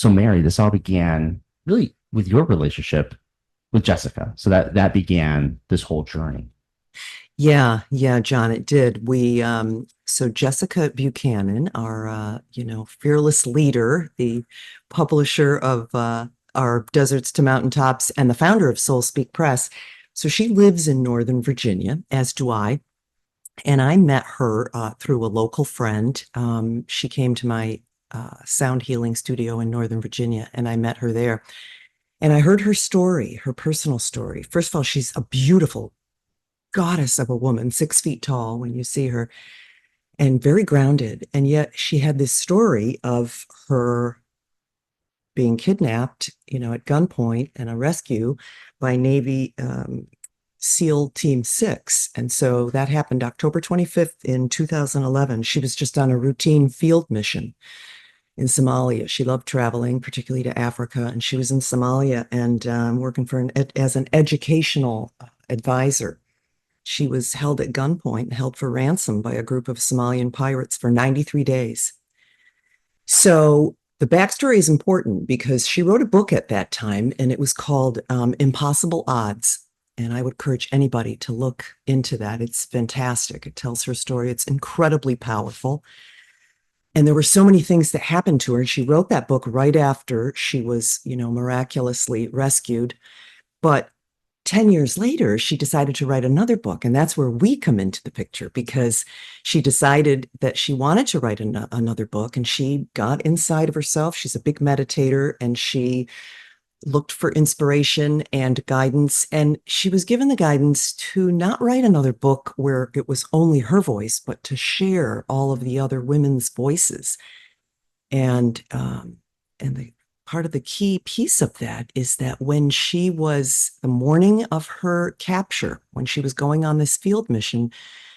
So Mary, this all began really with your relationship with Jessica. So that began this whole journey. Yeah, John, it did. So Jessica Buchanan, our, fearless leader, the publisher of our Deserts to Mountaintops and the founder of Soul Speak Press. So she lives in Northern Virginia, as do I. And I met her through a local friend. She came to my sound healing studio in Northern Virginia, and I met her there. And I heard her story, her personal story. First of all, she's a beautiful goddess of a woman, 6 feet tall when you see her, and very grounded. And yet she had this story of her being kidnapped, at gunpoint and a rescue by Navy SEAL Team 6. And so that happened October 25th in 2011. She was just on a routine field mission in Somalia. She loved traveling, particularly to Africa, and she was in Somalia and working as an educational advisor. She was held at gunpoint, held for ransom by a group of Somalian pirates for 93 days. So the backstory is important because she wrote a book at that time, and it was called Impossible Odds. And I would encourage anybody to look into that. It's fantastic. It tells her story. It's incredibly powerful. And there were so many things that happened to her. And she wrote that book right after she was, miraculously rescued. But 10 years later, she decided to write another book. And that's where we come into the picture, because she decided that she wanted to write another book, and she got inside of herself. She's a big meditator, and she looked for inspiration and guidance. And she was given the guidance to not write another book where it was only her voice, but to share all of the other women's voices. And the part of the key piece of that is that when she was the morning of her capture, when she was going on this field mission,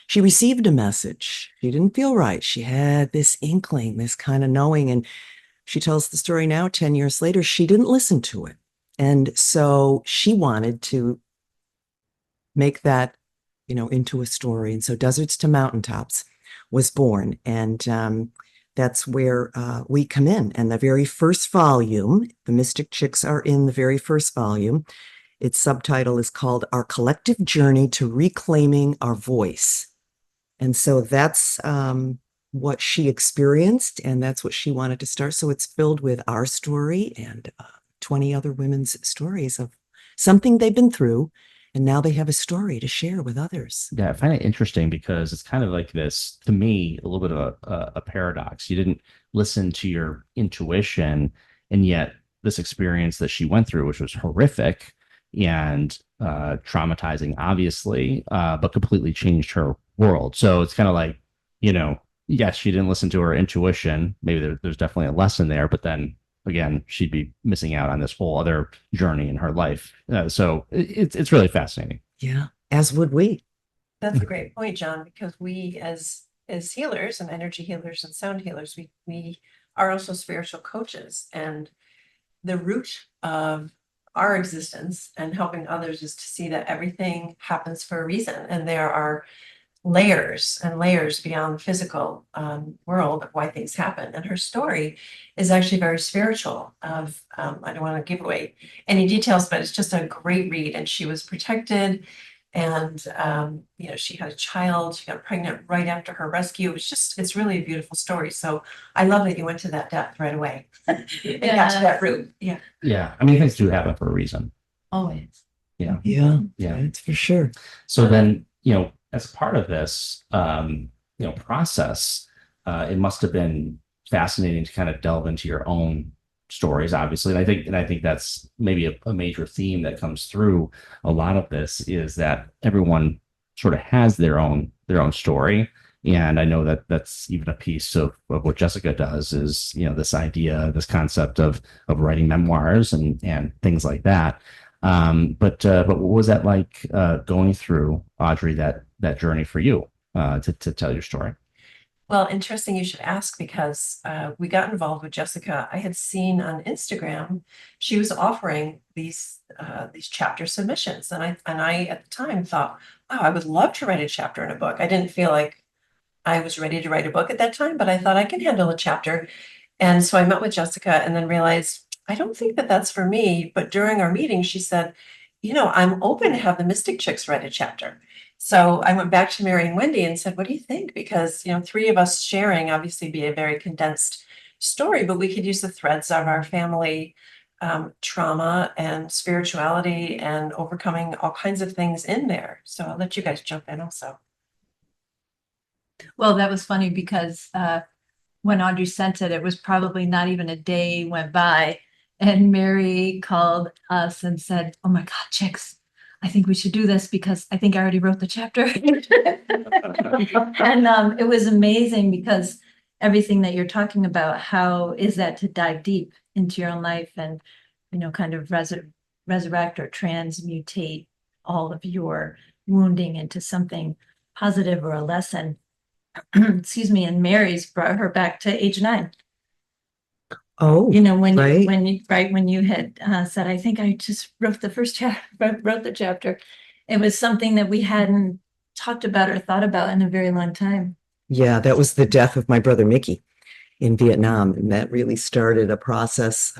she received a message. She didn't feel right. She had this inkling, this kind of knowing. And she tells the story now, 10 years later, she didn't listen to it. And so she wanted to make that, into a story. And so Deserts to Mountaintops was born. And that's where we come in. And the very first volume, the Mystic Chicks are in the very first volume. Its subtitle is called Our Collective Journey to Reclaiming Our Voice. And so that's what she experienced, and that's what she wanted to start. So it's filled with our story and 20 other women's stories of something they've been through, and now they have a story to share with others. Yeah, I find it interesting because it's kind of like this, to me, a little bit of a paradox. You didn't listen to your intuition, and yet this experience that she went through, which was horrific and traumatizing, obviously, but completely changed her world. So it's kind of like, yes, she didn't listen to her intuition. Maybe there's definitely a lesson there, but then again, she'd be missing out on this whole other journey in her life. So it's really fascinating. Yeah, as would we. That's a great point, John, because we as healers and energy healers and sound healers, we are also spiritual coaches. And the root of our existence and helping others is to see that everything happens for a reason. And there are layers and layers beyond the physical world of why things happen. And her story is actually very spiritual. I don't want to give away any details, but it's just a great read. And she was protected, and she had a child. She got pregnant right after her rescue. It's really a beautiful story. So I love that you went to that depth right away and got to that root. Yeah. Yeah. I mean, things do happen for a reason. Always. Yeah. Yeah, Yeah. it's for sure. So then, as part of this, process, it must have been fascinating to kind of delve into your own stories, obviously. And I think that's maybe a major theme that comes through a lot of this is that everyone sort of has their own story. And I know that that's even a piece of what Jessica does is, this idea, this concept of writing memoirs and things like that. But what was that like going through, Audrey, that journey for you to tell your story? Well, interesting you should ask, because we got involved with Jessica. I had seen on Instagram she was offering these chapter submissions, and I at the time thought, wow, I would love to write a chapter in a book. I didn't feel like I was ready to write a book at that time, but I thought I can handle a chapter. And so I met with Jessica and then realized, I don't think that that's for me. But during our meeting, she said, I'm open to have the Mystic Chicks write a chapter. So I went back to Mary and Wendy and said, what do you think? Because, three of us sharing obviously be a very condensed story, but we could use the threads of our family trauma and spirituality and overcoming all kinds of things in there. So I'll let you guys jump in also. Well, that was funny because when Audrey sent it, it was probably not even a day went by. And Mary called us and said, oh my God, chicks, I think we should do this because I think I already wrote the chapter. And it was amazing because everything that you're talking about, how is that to dive deep into your own life and, kind of resurrect or transmutate all of your wounding into something positive or a lesson. Excuse me. And Mary's brought her back to age 9. Oh, when right. when you had said, I think I just wrote the first chapter, wrote the chapter. It was something that we hadn't talked about or thought about in a very long time. Yeah, that was the death of my brother Mickey in Vietnam. And that really started a process.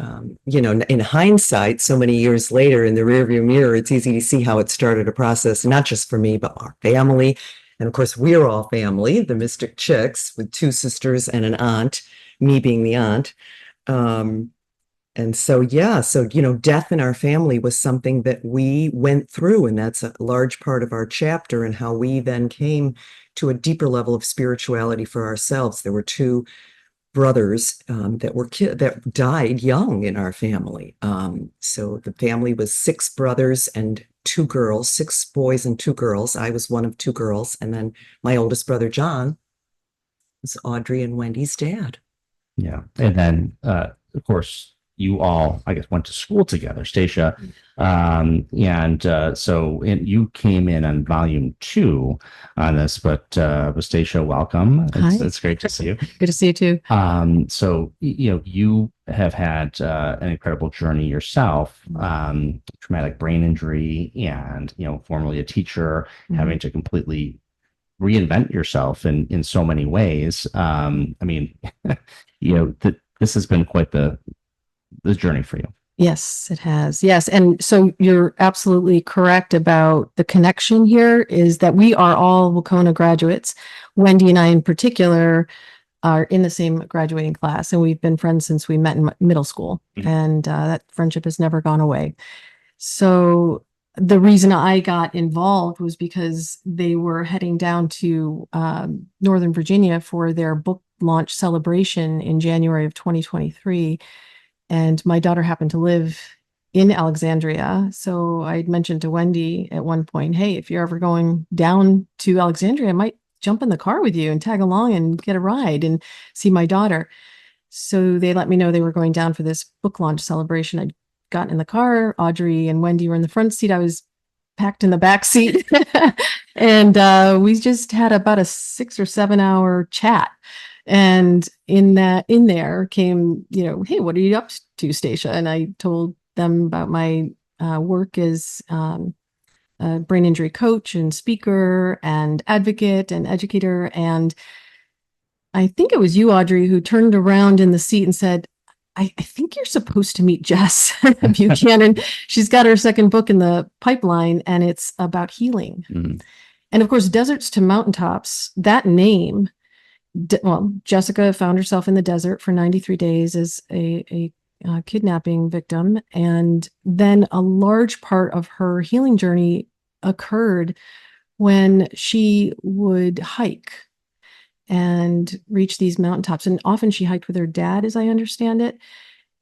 In hindsight, so many years later in the rearview mirror, it's easy to see how it started a process, not just for me, but our family. And of course, we're all family, the Mystic Chicks, with 2 sisters and an aunt, me being the aunt. And so, death in our family was something that we went through, and that's a large part of our chapter and how we then came to a deeper level of spirituality for ourselves. There were 2 brothers that died young in our family. So the family was 6 brothers and 2 girls, 6 boys and 2 girls. I was one of 2 girls. And then my oldest brother, John, was Audrey and Wendy's dad. Yeah. And then, of course, you all, I guess, went to school together, Stacia. So you came in on volume 2 on this, but Stacia, welcome. It's great to see you. Good to see you too. So, you have had an incredible journey yourself, traumatic brain injury and, formerly a teacher, having to completely reinvent yourself in so many ways. This has been quite the journey for you. Yes, it has. Yes. And so you're absolutely correct about the connection here is that we are all Wacona graduates. Wendy and I in particular are in the same graduating class, and we've been friends since we met in middle school. Mm-hmm. And that friendship has never gone away. So the reason I got involved was because they were heading down to Northern Virginia for their book launch celebration in January of 2023. And my daughter happened to live in Alexandria. So I mentioned to Wendy at one point, hey, if you're ever going down to Alexandria, I might jump in the car with you and tag along and get a ride and see my daughter. So they let me know they were going down for this book launch celebration. I'd gotten in the car. Audrey and Wendy were in the front seat. I was packed in the back seat. And we just had about a 6 or 7 hour chat. And in there came, hey, what are you up to, Stacia? And I told them about my work as a brain injury coach and speaker and advocate and educator. And I think it was you, Audrey, who turned around in the seat and said, I think you're supposed to meet Jess Buchanan. She's got her second book in the pipeline, and it's about healing. Mm-hmm. And of course, Deserts to Mountaintops, that name, Jessica found herself in the desert for 93 days as a kidnapping victim. And then a large part of her healing journey occurred when she would hike and reach these mountaintops. And often she hiked with her dad, as I understand it.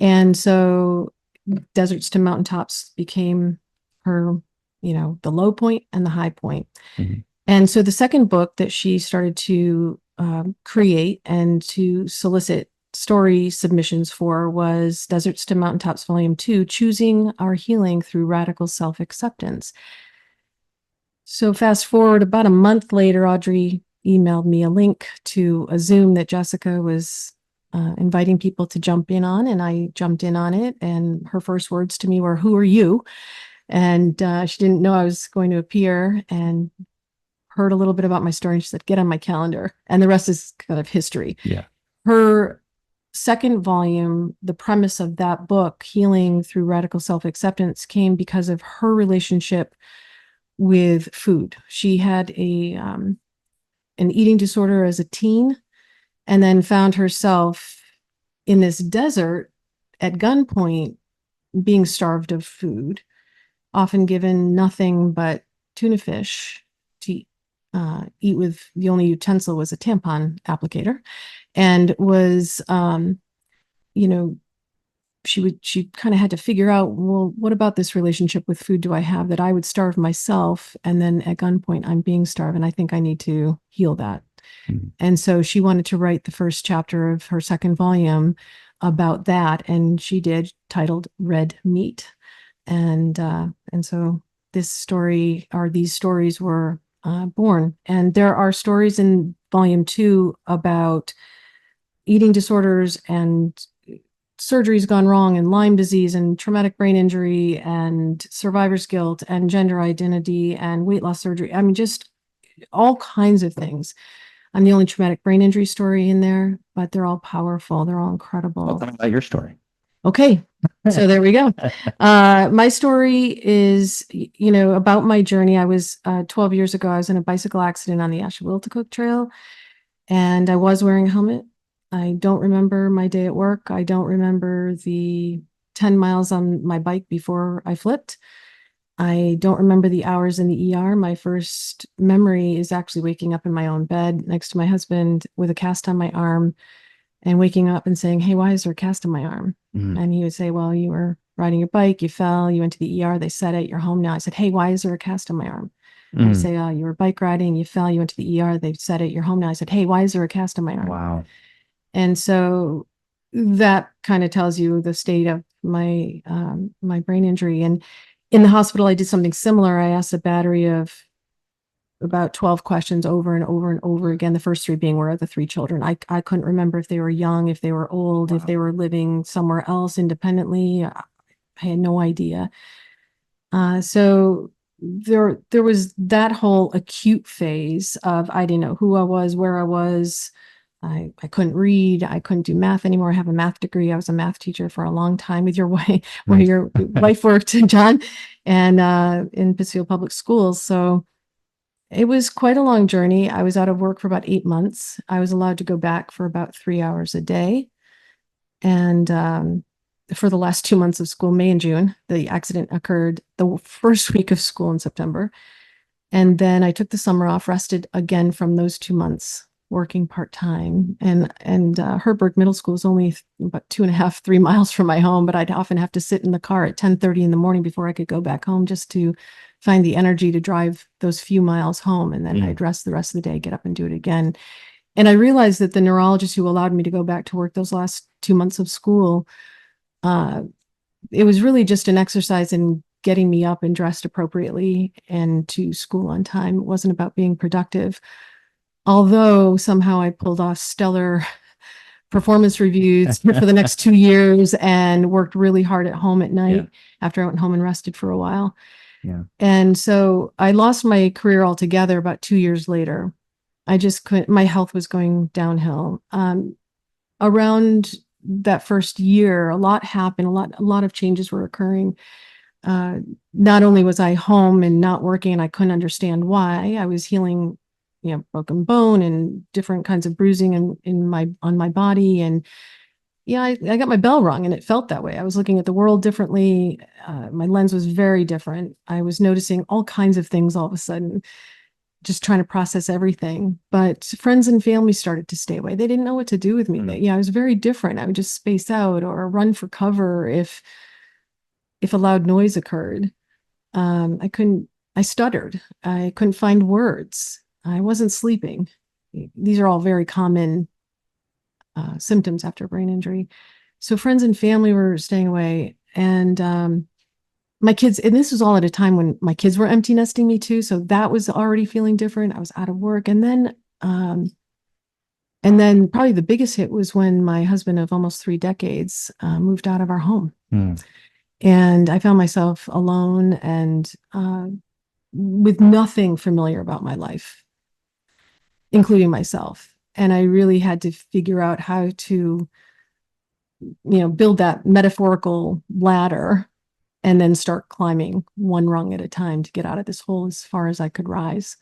And so Deserts to Mountaintops became her, the low point and the high point. Mm-hmm. And so the second book that she started to create and to solicit story submissions for was Deserts to Mountaintops Volume 2, Choosing Our Healing Through Radical Self-Acceptance. So fast forward about a month later, Audrey emailed me a link to a Zoom that Jessica was inviting people to jump in on, and I jumped in on it. And her first words to me were, "Who are you?" And she didn't know I was going to appear, and heard a little bit about my story. And she said, "Get on my calendar." And the rest is kind of history. Yeah. Her second volume, the premise of that book, Healing Through Radical Self-Acceptance, came because of her relationship with food. She had an eating disorder as a teen, and then found herself in this desert at gunpoint, being starved of food, often given nothing but tuna fish to eat with. The only utensil was a tampon applicator, and was, she kind of had to figure out, well, what about this relationship with food do I have that I would starve myself? And then at gunpoint, I'm being starved, and I think I need to heal that. Mm-hmm. And so she wanted to write the first chapter of her second volume about that, and she did, titled Red Meat. And so these stories were born. And there are stories in volume 2 about eating disorders and surgeries gone wrong, and Lyme disease, and traumatic brain injury, and survivor's guilt, and gender identity, and weight loss surgery. I mean, just all kinds of things. I'm the only traumatic brain injury story in there, but they're all powerful. They're all incredible. Well, tell me about your story. Okay. So there we go. My story is, about my journey. I was 12 years ago, I was in a bicycle accident on the Ashawiltacook Trail, and I was wearing a helmet. I don't remember my day at work. I don't remember the 10 miles on my bike before I flipped. I don't remember the hours in the ER. My first memory is actually waking up in my own bed next to my husband with a cast on my arm, and waking up and saying, "Hey, why is there a cast on my arm?" Mm. And he would say, "Well, you were riding your bike, you fell, you went to the ER, they said it, you're home now." I said, "Hey, why is there a cast on my arm?" Mm. He'd say, "Oh, you were bike riding, you fell, you went to the ER, they said it, you're home now." I said, "Hey, why is there a cast on my arm?" Wow. And so that kind of tells you the state of my my brain injury. And in the hospital, I did something similar. I asked a battery of about 12 questions over and over and over again. The first 3 being, where are the 3 children? I couldn't remember if they were young, if they were old, wow, if they were living somewhere else independently. I had no idea. So there was that whole acute phase of, I didn't know who I was, where I was. I couldn't read. I couldn't do math anymore. I have a math degree. I was a math teacher for a long time with your wife, where your wife worked, John, and in Bissell Public Schools. So it was quite a long journey. I was out of work for about 8 months. I was allowed to go back for about 3 hours a day. And for the last 2 months of school, May and June, the accident occurred the first week of school in September. And then I took the summer off, rested again from those 2 months, working part-time. And Herberg Middle School is only about 2.5, 3 miles from my home, but I'd often have to sit in the car at 10:30 in the morning before I could go back home, just to find the energy to drive those few miles home. And then I'd rest the rest of the day, get up and do it again. And I realized that the neurologist who allowed me to go back to work those last 2 months of school, it was really just an exercise in getting me up and dressed appropriately and to school on time. It wasn't about being productive. Although somehow I pulled off stellar performance reviews for the next 2 years, and worked really hard at home at night after I went home and rested for a while. Yeah. And so I lost my career altogether about 2 years later. I just couldn't, my health was going downhill. Around that first year, a lot happened. A lot of changes were occurring. Not only was I home and not working, and I couldn't understand why. I was healing, broken bone and different kinds of bruising on my body. And I got my bell rung, and it felt that way. I was looking at the world differently. My lens was very different. I was noticing all kinds of things all of a sudden, just trying to process everything. But friends and family started to stay away. They didn't know what to do with me. I was very different. I would just space out or run for cover if a loud noise occurred. I stuttered. I couldn't find words. I wasn't sleeping. These are all very common symptoms after a brain injury. So friends and family were staying away. And my kids, and this was all at a time when my kids were empty nesting me too. So that was already feeling different. I was out of work. And then probably the biggest hit was when my husband of almost 3 decades moved out of our home. And I found myself alone and with nothing familiar about my life, including myself. And I really had to figure out how to build that metaphorical ladder and then start climbing one rung at a time to get out of this hole as far as I could rise.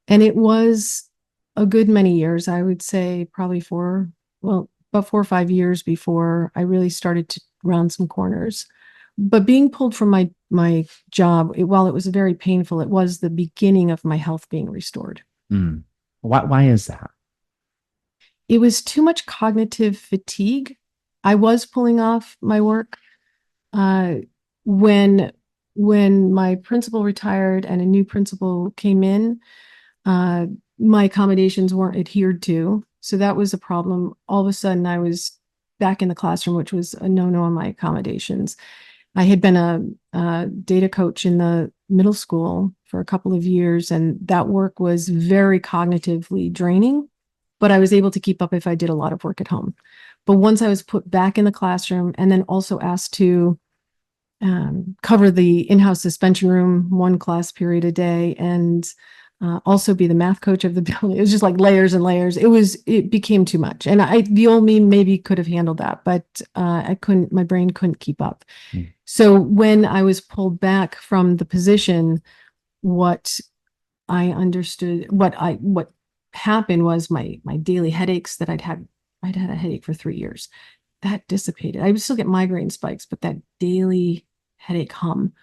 And it was a good many years, I would say probably about 4 or 5 years before I really started to round some corners. But being pulled from my job, while it was very painful, it was the beginning of my health being restored. Mm. Why is that? It was too much cognitive fatigue. I was pulling off my work. When my principal retired and a new principal came in, my accommodations weren't adhered to. So that was a problem. All of a sudden, I was back in the classroom, which was a no-no on my accommodations. I had been a data coach in the middle school for a couple of years, and that work was very cognitively draining, but I was able to keep up if I did a lot of work at home. But once I was put back in the classroom and then also asked to cover the in-house suspension room 1 class period a day and also be the math coach of the building. It was just like layers and layers. It became too much. And the old me maybe could have handled that, but I couldn't, my brain couldn't keep up. Mm. So when I was pulled back from the position, what I understood, what happened was my daily headaches that I'd had a headache for 3 years. That dissipated. I would still get migraine spikes, but that daily headache hum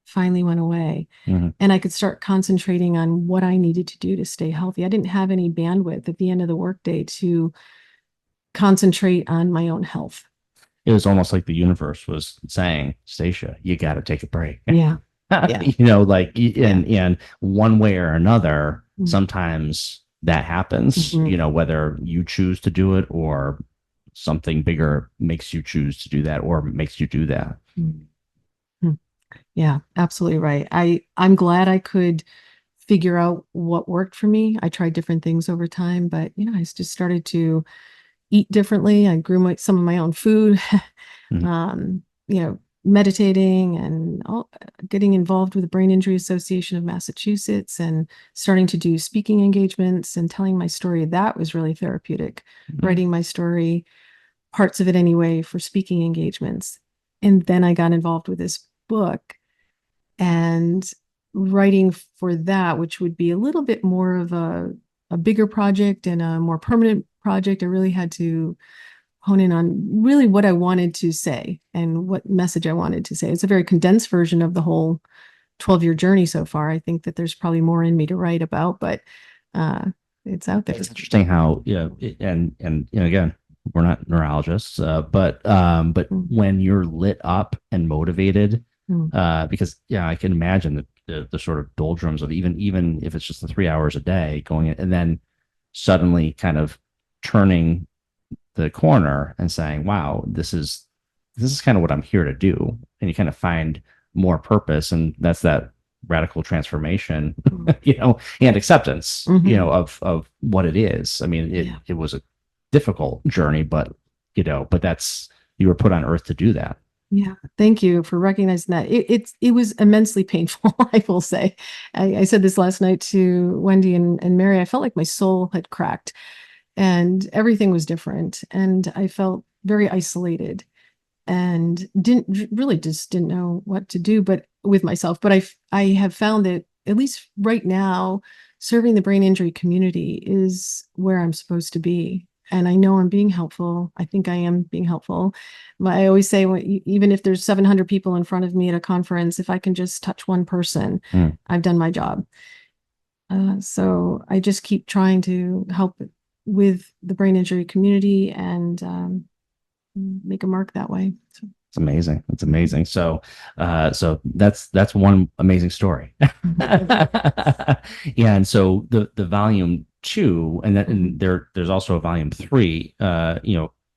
finally went away. Mm-hmm. And I could start concentrating on what I needed to do to stay healthy. I didn't have any bandwidth at the end of the workday to concentrate on my own health. It was almost like the universe was saying, Stacia, you got to take a break. Yeah. Yeah. And one way or another, mm-hmm. sometimes that happens, mm-hmm. Whether you choose to do it or something bigger makes you choose to do that or makes you do that. Mm-hmm. Yeah, absolutely right. I'm glad I could figure out what worked for me. I tried different things over time, but I just started to eat differently. I grew some of my own food, mm-hmm. Meditating and getting involved with the Brain Injury Association of Massachusetts and starting to do speaking engagements and telling my story. That was really therapeutic. Mm-hmm. Writing my story, parts of it anyway, for speaking engagements. And then I got involved with this book and writing for that, which would be a little bit more of a bigger project and a more permanent project. I really had to hone in on really what I wanted to say and what message I wanted to say. It's a very condensed version of the whole 12-year journey so far. I think that there's probably more in me to write about, but it's out there. It's interesting how, and again, we're not neurologists, but when you're lit up and motivated, because I can imagine the sort of doldrums of even if it's just the 3 hours a day going in, and then suddenly kind of turning the corner and saying, wow, this is kind of what I'm here to do. And you kind of find more purpose. And that's that radical transformation, and acceptance, mm-hmm. Of what it is. I mean, it was a difficult journey, but that's, you were put on earth to do that. Yeah. Thank you for recognizing that. It was immensely painful. I will say, I said this last night to Wendy and Mary. I felt like my soul had cracked and everything was different. And I felt very isolated and didn't know what to do, but with myself. But I have found that at least right now, serving the brain injury community is where I'm supposed to be. And I know I'm being helpful. I think I am being helpful. I always say, even if there's 700 people in front of me at a conference, if I can just touch one person, I've done my job. So I just keep trying to help with the brain injury community and make a mark that way. So. It's amazing. It's amazing. So that's one amazing story. And so the volume 2, and there's also a volume 3,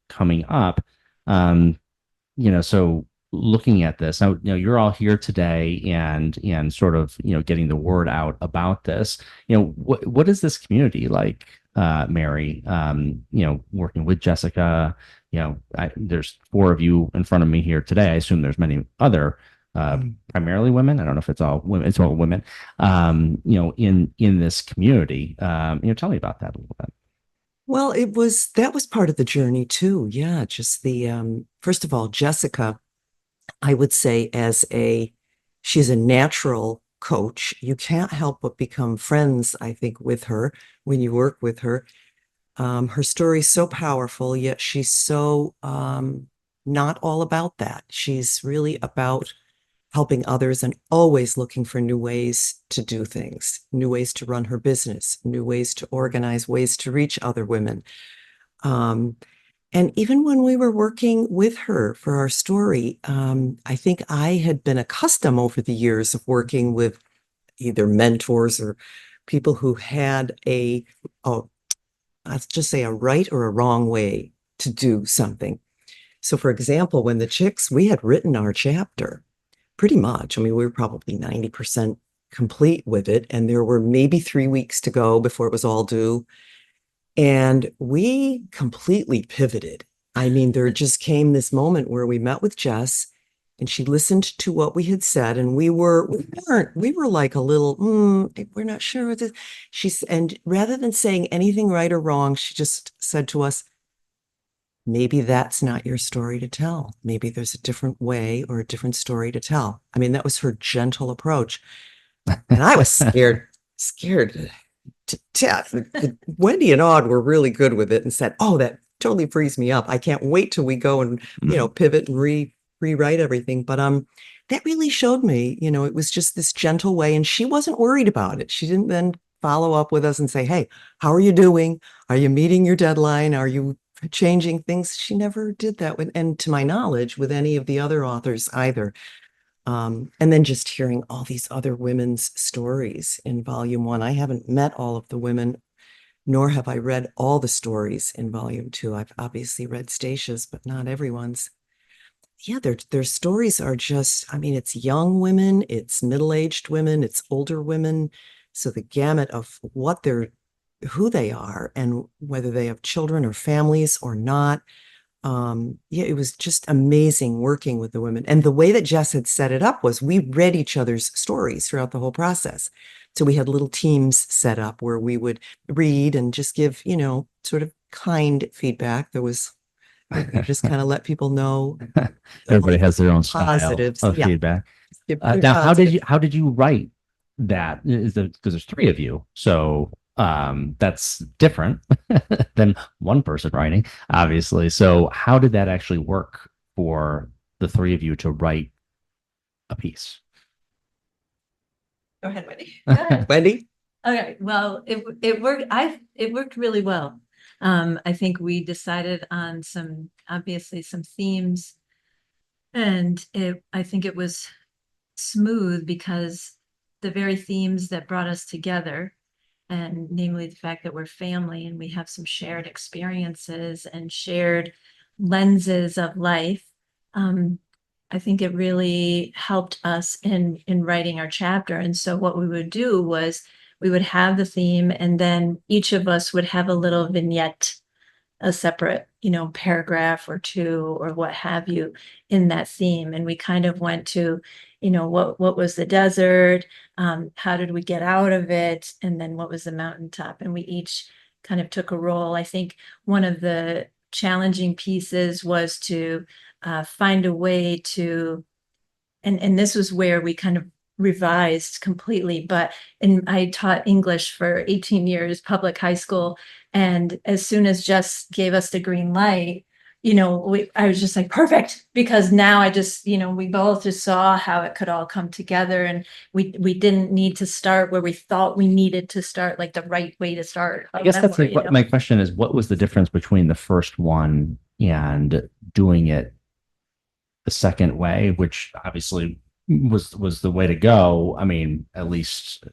coming up. So looking at this now, you're all here today and sort of, getting the word out about this. What is this community like, Mary? Working with Jessica. There's 4 of you in front of me here today. I assume there's many other, primarily women. I don't know if it's all women. It's all women. In this community. Tell me about that a little bit. Well, that was part of the journey too. Yeah, just the first of all, Jessica, I would say she's a natural coach. You can't help but become friends, I think, with her when you work with her. Her story's so powerful, yet she's so not all about that. She's really about helping others and always looking for new ways to do things, new ways to run her business, new ways to organize, ways to reach other women. Um, and even when we were working with her for our story, I think I had been accustomed over the years of working with either mentors or people who had let's just say a right or a wrong way to do something. So for example, when we had written our chapter pretty much. I mean, we were probably 90% complete with it, and there were maybe 3 weeks to go before it was all due. And we completely pivoted. I mean, there just came this moment where we met with Jess and she listened to what we had said. And we were like a little, we're not sure what this. And rather than saying anything right or wrong, she just said to us, maybe that's not your story to tell. Maybe there's a different way or a different story to tell. I mean, that was her gentle approach. And I was scared to death. Wendy and Aud were really good with it and said, oh, that totally frees me up. I can't wait till we go and, pivot and rewrite everything. But that really showed me, it was just this gentle way. And she wasn't worried about it. She didn't then follow up with us and say, hey, how are you doing? Are you meeting your deadline? Are you changing things? She never did that and to my knowledge, with any of the other authors either. And then just hearing all these other women's stories in volume 1. I haven't met all of the women, nor have I read all the stories in volume 2. I've obviously read Stacia's, but not everyone's. Yeah, their stories are just, I mean, it's young women, it's middle-aged women, it's older women. So the gamut of who they are and whether they have children or families or not. Yeah, it was just amazing working with the women. And the way that Jess had set it up was we read each other's stories throughout the whole process. So we had little teams set up where we would read and just give, sort of kind feedback. Just kind of let people know. Everybody has their own style Positives. of Yeah. feedback. Now, Positive. how did you write that? Because there's 3 of you, so that's different than one person writing, obviously. So how did that actually work for the 3 of you to write a piece? Go ahead, Wendy. Go ahead. Wendy? Okay, well, it worked. It worked really well. I think we decided on obviously some themes, and I think it was smooth because the very themes that brought us together, and namely the fact that we're family and we have some shared experiences and shared lenses of life. I think it really helped us in writing our chapter. And so what we would do was we would have the theme, and then each of us would have a little vignette, a separate, paragraph or 2 or what have you in that theme. And we kind of went to, what was the desert? How did we get out of it? And then what was the mountaintop? And we each kind of took a role. I think one of the challenging pieces was to find a way to, and this was where we kind of revised completely, I taught English for 18 years, public high school. And as soon as Jess gave us the green light, I was just like, perfect, because now I just, we both just saw how it could all come together, and we didn't need to start where we thought we needed to start, like the right way to start. I guess that's like my question is, what was the difference between the first one and doing it the second way, which obviously was the way to go? I mean, at least,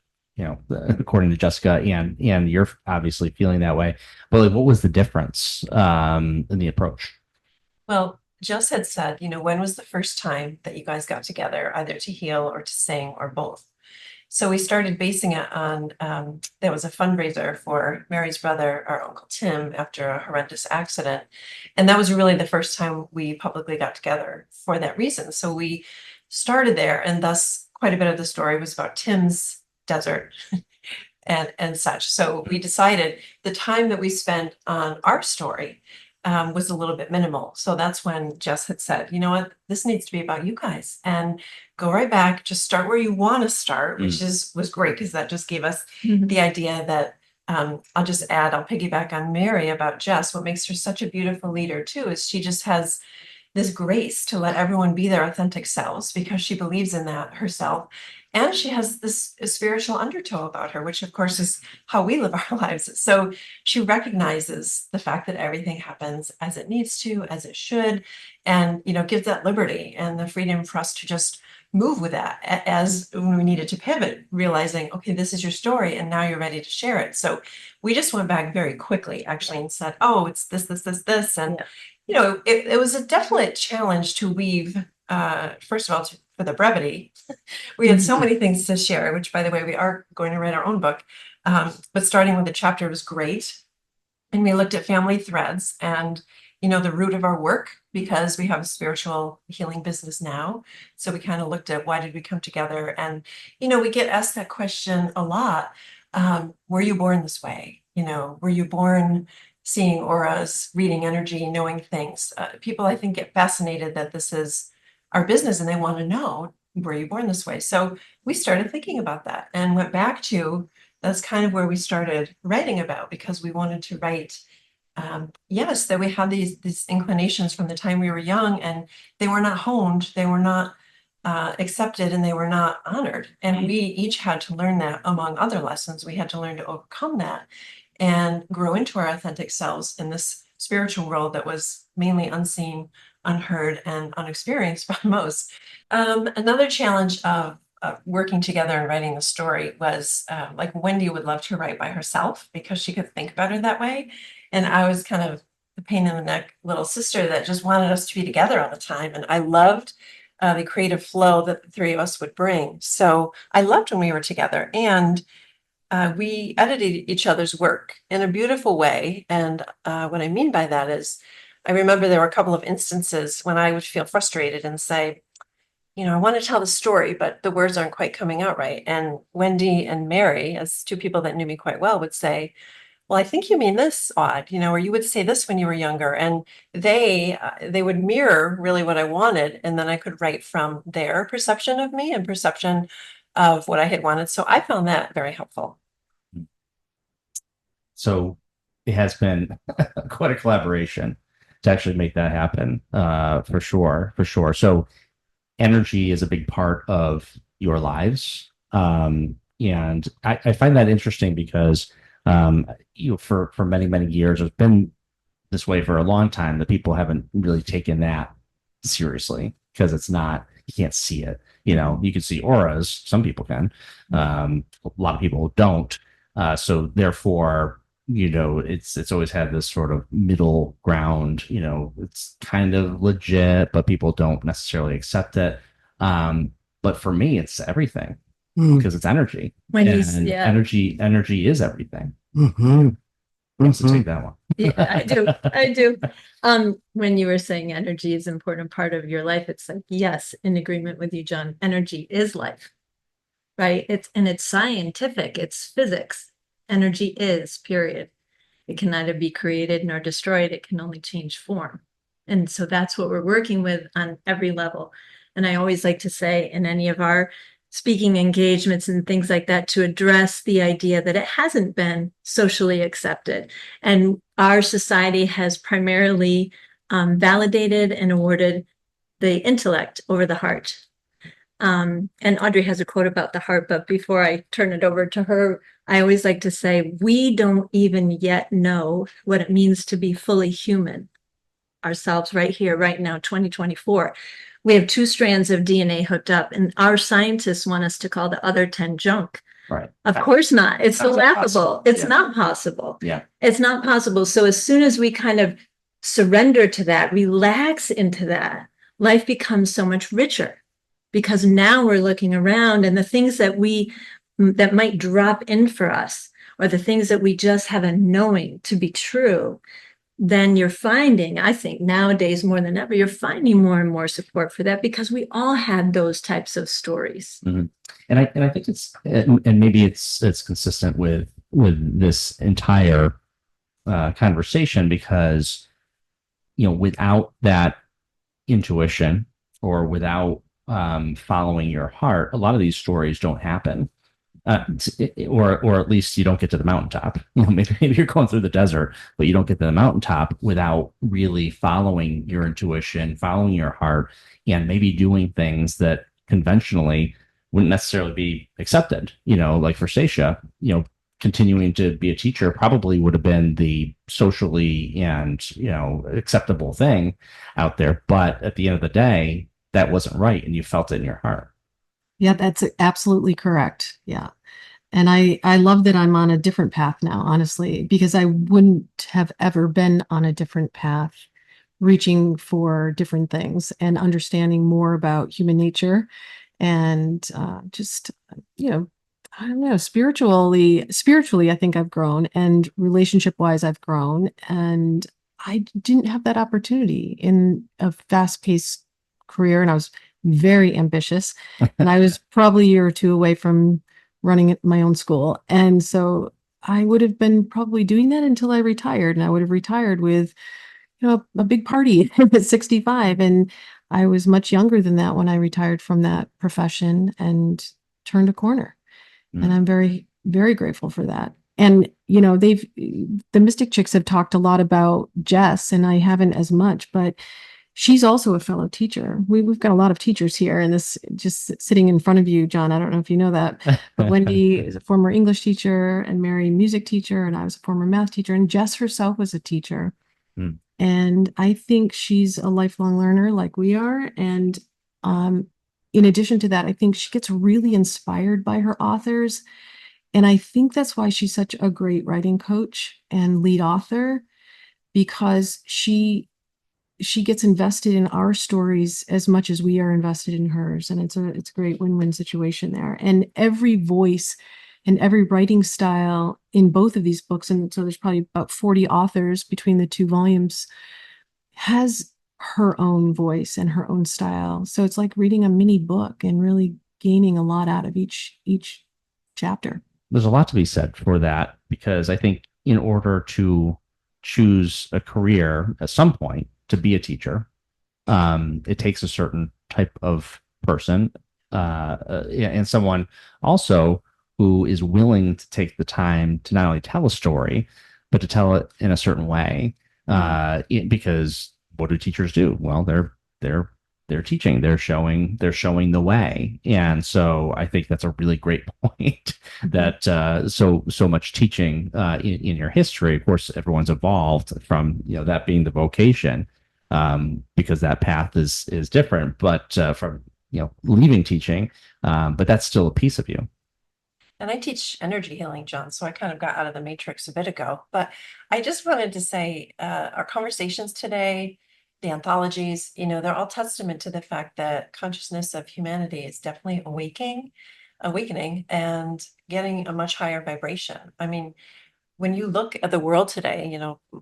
according to Jessica, and you're obviously feeling that way. But like, what was the difference in the approach? Well, Jess had said, when was the first time that you guys got together, either to heal or to sing or both? So we started basing it on, there was a fundraiser for Mary's brother, our Uncle Tim, after a horrendous accident. And that was really the first time we publicly got together for that reason. So we started there, and thus quite a bit of the story was about Tim's desert and such. So we decided the time that we spent on our story was a little bit minimal. So that's when Jess had said, you know what, this needs to be about you guys, and go right back, just start where you want to start, which was great, because that just gave us the idea that I'll piggyback on Mary about Jess. What makes her such a beautiful leader too is she just has this grace to let everyone be their authentic selves, because she believes in that herself. And she has this spiritual undertow about her, which of course is how we live our lives. So she recognizes the fact that everything happens as it needs to, as it should, and, you know, gives that liberty and the freedom for us to just move with that as when we needed to pivot, realizing, okay, this is your story and now you're ready to share it. So we just went back very quickly actually and said, oh, it's this. And, you know, it was a definite challenge to weave, first of all, for the brevity. We had so many things to share, which, by the way, we are going to write our own book. But starting with the chapter was great. And we looked at family threads and, you know, the root of our work, because we have a spiritual healing business now. So we kind of looked at why did we come together? And, you know, we get asked that question a lot. Were you born this way? You know, were you born seeing auras, reading energy, knowing things? People, I think, get fascinated that this is our business and they want to know, were you born this way? So we started thinking about that and went back to, that's kind of where we started writing about, because we wanted to write, yes, that we had these inclinations from the time we were young, and they were not honed, they were not accepted, and they were not honored. And we each had to learn that, among other lessons. We had to learn to overcome that and grow into our authentic selves in this spiritual world that was mainly unseen, unheard, and unexperienced by most. Another challenge of working together and writing the story was like Wendy would love to write by herself because she could think better that way. And I was kind of the pain in the neck little sister that just wanted us to be together all the time. And I loved the creative flow that the three of us would bring. So I loved when we were together. And we edited each other's work in a beautiful way. And what I mean by that is, I remember there were a couple of instances when I would feel frustrated and say, you know, I want to tell the story, but the words aren't quite coming out right. And Wendy and Mary, as two people that knew me quite well, would say, well, I think you mean this, Aud, you know, or you would say this when you were younger. And they would mirror really what I wanted. And then I could write from their perception of me and perception of what I had wanted. So I found that very helpful. So it has been quite a collaboration to actually make that happen, for sure. So energy is a big part of your lives. And I find that interesting because, you know, for many, many years, it's been this way for a long time that people haven't really taken that seriously, because it's not, you can't see it. You know, you can see auras. Some people can. A lot of people don't. So therefore, you know, it's always had this sort of middle ground. You know, it's kind of legit, but people don't necessarily accept it. But for me, it's everything, because it's energy. And energy is everything. Who wants to take that one? Yeah, I do. When you were saying energy is an important part of your life, it's like, yes, in agreement with you, John. Energy is life, right? It's scientific, it's physics. Energy is, period. It can neither be created nor destroyed. It can only change form. And so that's what we're working with on every level. And I always like to say in any of our speaking engagements and things like that, to address the idea that it hasn't been socially accepted. And our society has primarily validated and awarded the intellect over the heart. And Audrey has a quote about the heart, but before I turn it over to her, I always like to say, we don't even yet know what it means to be fully human ourselves right here, right now, 2024. We have 2 strands of DNA hooked up, and our scientists want us to call the other 10 junk. Right. Of course not. It's so laughable. It's Yeah. not possible. Yeah. It's not possible. So as soon as we kind of surrender to that, relax into that, life becomes so much richer, because now we're looking around, and the things that that might drop in for us, or the things that we just have a knowing to be true, then you're finding, I think nowadays more than ever, you're finding more and more support for that because we all had those types of stories. Mhm. And I think it's, and maybe it's consistent with this entire conversation, because without that intuition, or without following your heart, a lot of these stories don't happen. Or at least you don't get to the mountaintop. Maybe you're going through the desert, but you don't get to the mountaintop without really following your intuition, following your heart, and maybe doing things that conventionally wouldn't necessarily be accepted. Like for Stacia, continuing to be a teacher probably would have been the socially and acceptable thing out there, but at the end of the day, that wasn't right, and you felt it in your heart. Yeah, that's absolutely correct. Yeah. And I love that I'm on a different path now, honestly, because I wouldn't have ever been on a different path, reaching for different things and understanding more about human nature, and just, I don't know, spiritually, I think I've grown, and relationship wise, I've grown. And I didn't have that opportunity in a fast paced career. And I was very ambitious, and I was probably a year or two away from running my own school. And so I would have been probably doing that until I retired, and I would have retired with, a big party at 65. And I was much younger than that when I retired from that profession and turned a corner. And I'm very, very grateful for that. And, the Mystic Chicks have talked a lot about Jess, and I haven't as much, but she's also a fellow teacher. We've got a lot of teachers here, and this just sitting in front of you, John. I don't know if you know that, but Wendy is a former English teacher, and Mary, music teacher, and I was a former math teacher, and Jess herself was a teacher. Mm. And I think she's a lifelong learner like we are. And in addition to that, I think she gets really inspired by her authors. And I think that's why she's such a great writing coach and lead author, because she gets invested in our stories as much as we are invested in hers. And it's a great win-win situation there. And every voice and every writing style in both of these books, and so there's probably about 40 authors between the two volumes, has her own voice and her own style. So it's like reading a mini book and really gaining a lot out of each chapter. There's a lot to be said for that, because I think in order to choose a career at some point to be a teacher, it takes a certain type of person, and someone also who is willing to take the time to not only tell a story, but to tell it in a certain way. Because what do teachers do? Well, they're teaching, they're showing the way. And so I think that's a really great point, that so much teaching in your history. Of course, everyone's evolved from that being the vocation, because that path is different, but from leaving teaching, but that's still a piece of you. And I teach energy healing, John, so I kind of got out of the matrix a bit ago. But I just wanted to say our conversations today, the anthologies, they're all testament to the fact that consciousness of humanity is definitely awakening and getting a much higher vibration. I mean, when you look at the world today,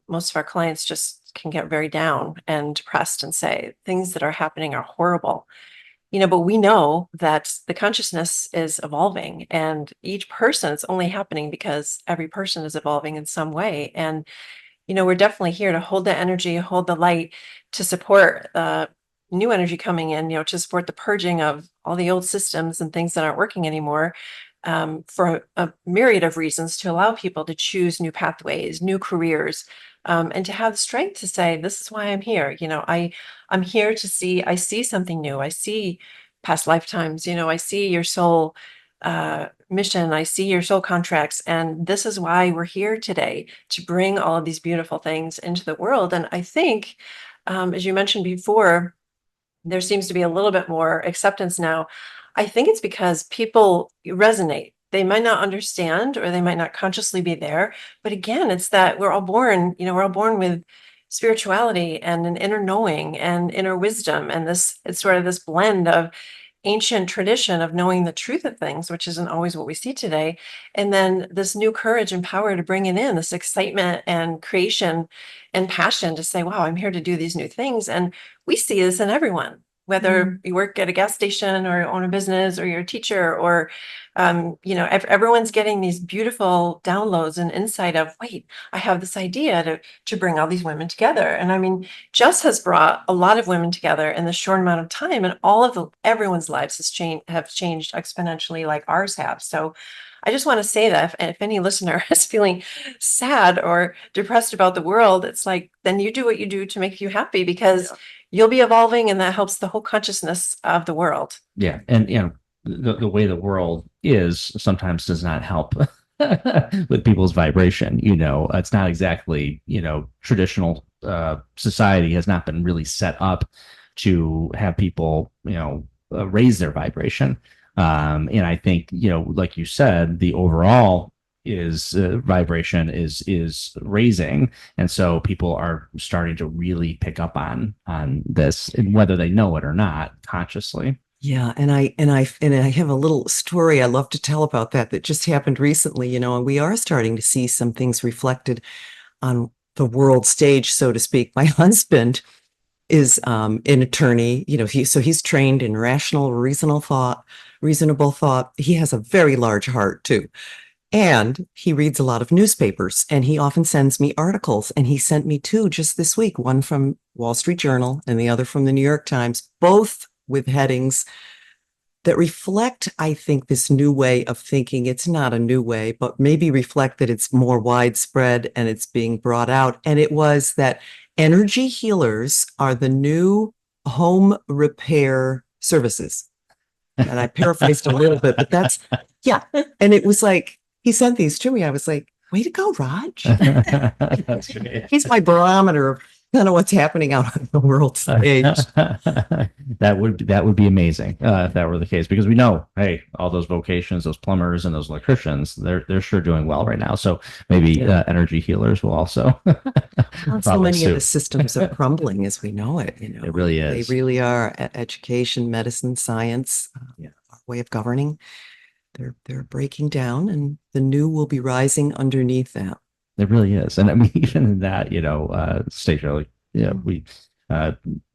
most of our clients just can get very down and depressed and say things that are happening are horrible. But we know that the consciousness is evolving, and each person, it's only happening because every person is evolving in some way. And, we're definitely here to hold the energy, hold the light, to support new energy coming in, to support the purging of all the old systems and things that aren't working anymore, for a myriad of reasons, to allow people to choose new pathways, new careers, and to have the strength to say, this is why I'm here. I'm here to see, I see something new. I see past lifetimes, I see your soul mission. I see your soul contracts. And this is why we're here today, to bring all of these beautiful things into the world. And I think, as you mentioned before, there seems to be a little bit more acceptance now. I think it's because people resonate. They might not understand, or they might not consciously be there. But again, it's that we're all born with spirituality and an inner knowing and inner wisdom. And it's sort of this blend of ancient tradition of knowing the truth of things, which isn't always what we see today. And then this new courage and power to bring it in, this excitement and creation and passion to say, wow, I'm here to do these new things. And we see this in everyone, whether you work at a gas station or own a business or you're a teacher or, everyone's getting these beautiful downloads and insight of, wait, I have this idea to bring all these women together. And I mean, Jess has brought a lot of women together in the short amount of time, and everyone's lives have changed exponentially like ours have. So I just want to say that if any listener is feeling sad or depressed about the world, it's like, then you do what you do to make you happy, because you'll be evolving, and that helps the whole consciousness of the world. Yeah. And, the way the world is sometimes does not help with people's vibration. It's not exactly, traditional society has not been really set up to have people, raise their vibration. And I think, like you said, the overall is vibration is raising, and so people are starting to really pick up on this, and whether they know it or not, consciously. Yeah, and I have a little story I love to tell about that just happened recently, and we are starting to see some things reflected on the world stage, so to speak. My husband is an attorney, he's trained in rational, reasonable thought. He has a very large heart too. And he reads a lot of newspapers, and he often sends me articles, and he sent me two just this week, one from Wall Street Journal and the other from the New York Times, both with headings that reflect, I think, this new way of thinking. It's not a new way, but maybe reflect that it's more widespread and it's being brought out. And it was that energy healers are the new home repair services. And I paraphrased a little bit, but yeah. And it was like, he sent these to me. I was like, way to go, Raj. That's great. He's my barometer of kind of what's happening out on the world stage. That would be amazing if that were the case, because we know, hey, all those vocations, those plumbers and those electricians, they're sure doing well right now. So maybe energy healers will also. So many of the systems are crumbling as we know it. It really is. They really are. Education, medicine, science, our way of governing. They're breaking down, and the new will be rising underneath that. It really is. And I mean, even in that, Stacia,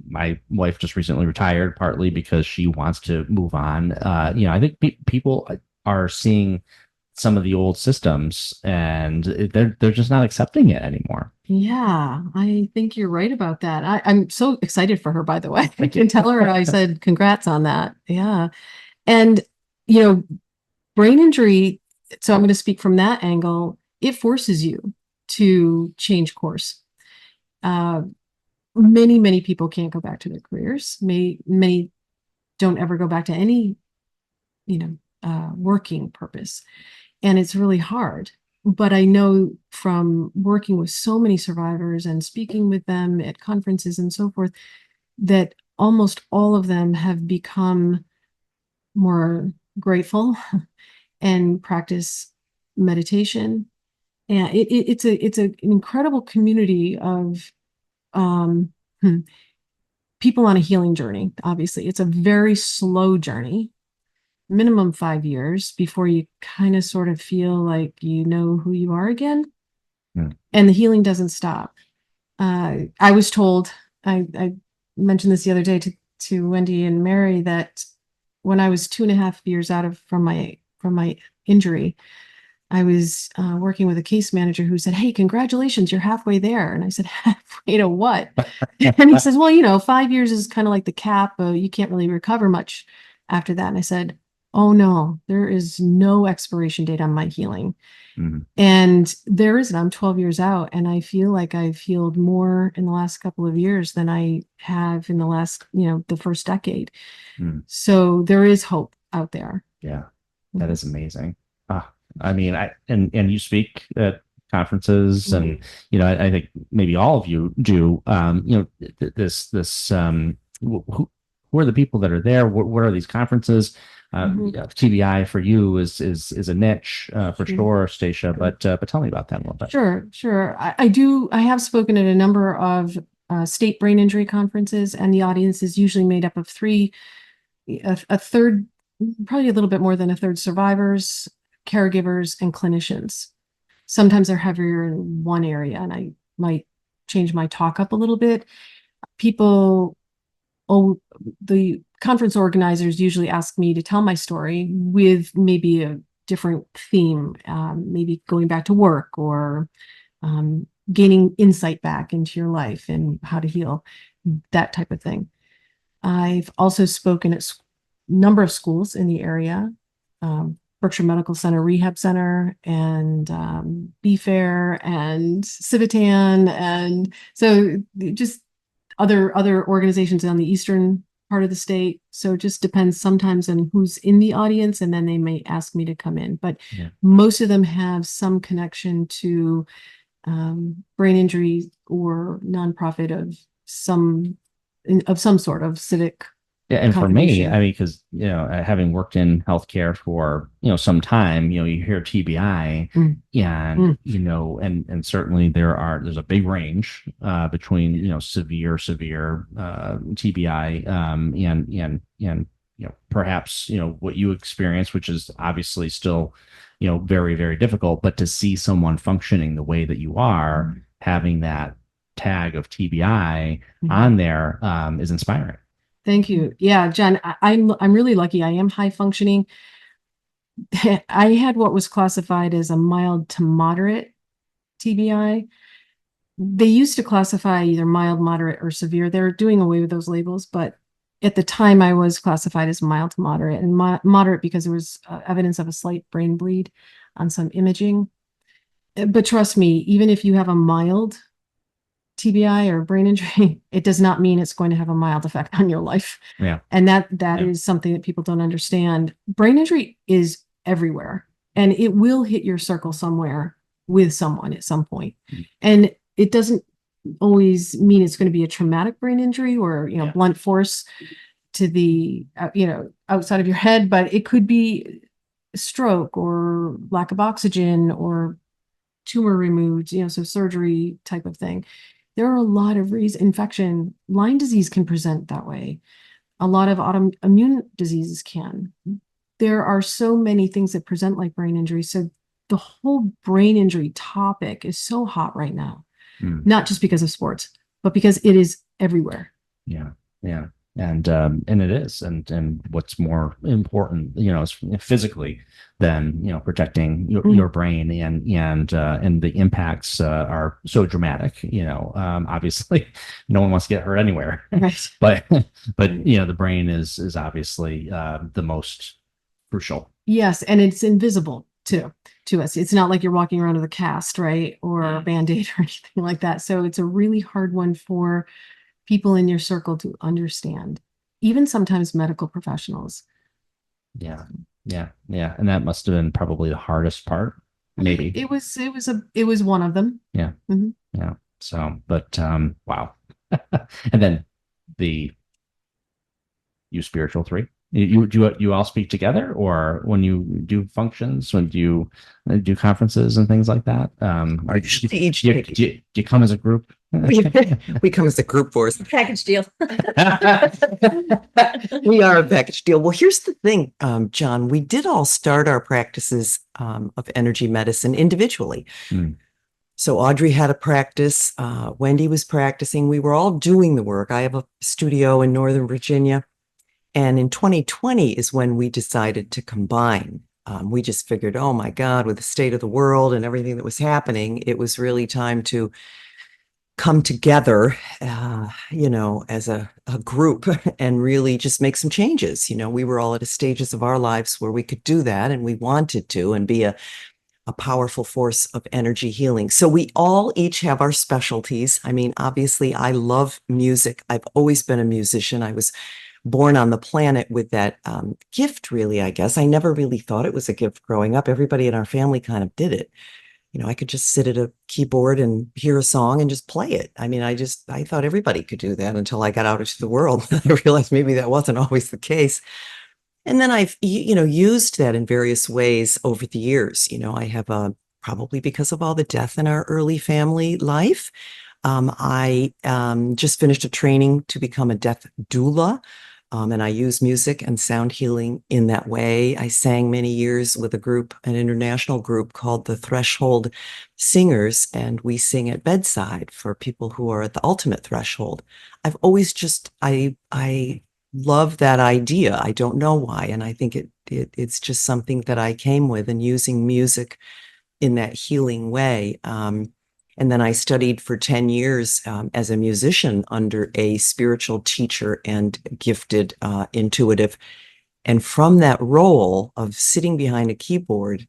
my wife just recently retired, partly because she wants to move on. I think people are seeing some of the old systems, and they're just not accepting it anymore. Yeah, I think you're right about that. I'm so excited for her, by the way. I can tell her I said congrats on that. Yeah. And, brain injury, so I'm going to speak from that angle. It forces you to change course. Many people can't go back to their careers. Many don't ever go back to any, working purpose. And it's really hard. But I know from working with so many survivors and speaking with them at conferences and so forth, that almost all of them have become more grateful and practice meditation. And it's an incredible community of people on a healing journey. Obviously, it's a very slow journey, minimum 5 years before you kind of sort of feel like you know who you are again. And the healing doesn't stop. I was told, I mentioned this the other day to Wendy and Mary, that when I was 2.5 years out from my injury, I was working with a case manager who said, "Hey, congratulations, you're halfway there." And I said, "Halfway to what?" And he says, "Well, 5 years is kind of like the cap. You can't really recover much after that." And I said, "Oh no, there is no expiration date on my healing." Mm-hmm. And there isn't. I'm 12 years out, and I feel like I've healed more in the last couple of years than I have in the last, the first decade. So there is hope out there. Yeah, that is amazing. I mean, and you speak at conferences, and I think maybe all of you do. Who are the people that are there? What are these conferences? TBI for you is a niche for sure, Stacia. But tell me about that a little bit. Sure. I have spoken at a number of state brain injury conferences, and the audience is usually made up of 3 a third, probably a little bit more than a third, survivors, caregivers, and clinicians. Sometimes they're heavier in one area, and I might change my talk up a little bit. People, the conference organizers usually ask me to tell my story with maybe a different theme, maybe going back to work or gaining insight back into your life and how to heal, that type of thing. I've also spoken at a number of schools in the area, Berkshire Medical Center, Rehab Center, and BFAIR and Civitan, and so just other organizations on the eastern part of the state. So it just depends sometimes on who's in the audience, and then they may ask me to come in. But most of them have some connection to brain injury or nonprofit of some sort of civic. Yeah, and for me, I mean, because having worked in healthcare for some time, you hear TBI, and and certainly there's a big range between severe TBI, and perhaps what you experience, which is obviously still very, very difficult, but to see someone functioning the way that you are, having that tag of TBI on there is inspiring. Thank you. Yeah, John, I'm really lucky. I am high functioning. I had what was classified as a mild to moderate TBI. They used to classify either mild, moderate, or severe. They're doing away with those labels, but at the time I was classified as mild to moderate, and moderate because there was evidence of a slight brain bleed on some imaging. But trust me, even if you have a mild TBI or brain injury, it does not mean it's going to have a mild effect on your life. Yeah. And that is something that people don't understand. Brain injury is everywhere, and it will hit your circle somewhere with someone at some point. And it doesn't always mean it's going to be a traumatic brain injury or, blunt force to the, outside of your head, but it could be stroke or lack of oxygen or tumor removed, so surgery type of thing. There are a lot of reasons. Infection, Lyme disease can present that way. A lot of autoimmune diseases can. There are so many things that present like brain injury. So the whole brain injury topic is so hot right now, not just because of sports, but because it is everywhere. Yeah. And it is, and what's more important, physically than protecting your brain, and the impacts are so dramatic. Obviously, no one wants to get hurt anywhere, right? but the brain is obviously the most crucial. Yes, and it's invisible to us. It's not like you're walking around with a cast, right, or a Band-Aid or anything like that. So it's a really hard one for people in your circle to understand, even sometimes medical professionals. Yeah. And that must have been probably the hardest part. Maybe it was one of them. Yeah. Yeah. So, but wow. And then you spiritual three. You all speak together, or when you do functions, when you do conferences and things like that? Do you come as a group? We come as a group force. Package deal. We are a package deal. Well, here's the thing, John, we did all start our practices of energy medicine individually. So Audrey had a practice, Wendy was practicing, we were all doing the work. I have a studio in Northern Virginia. And in 2020 is when we decided to combine. We just figured, oh my God, with the state of the world and everything that was happening, it was really time to come together, as a group and really just make some changes. We were all at stages of our lives where we could do that, and we wanted to, and be a powerful force of energy healing. So we all each have our specialties. I mean, obviously, I love music. I've always been a musician. I was born on the planet with that gift, really, I guess. I never really thought it was a gift growing up. Everybody in our family kind of did it. I could just sit at a keyboard and hear a song and just play it. I mean, I thought everybody could do that until I got out into the world. I realized maybe that wasn't always the case. And then I've, used that in various ways over the years. I have probably because of all the death in our early family life. I just finished a training to become a death doula. And I use music and sound healing in that way. I sang many years with a group, an international group called the Threshold Singers, and we sing at bedside for people who are at the ultimate threshold. I've always just, I love that idea. I don't know why. And I think it's just something that I came with, and using music in that healing way. And then I studied for 10 years as a musician under a spiritual teacher and gifted intuitive. And from that role of sitting behind a keyboard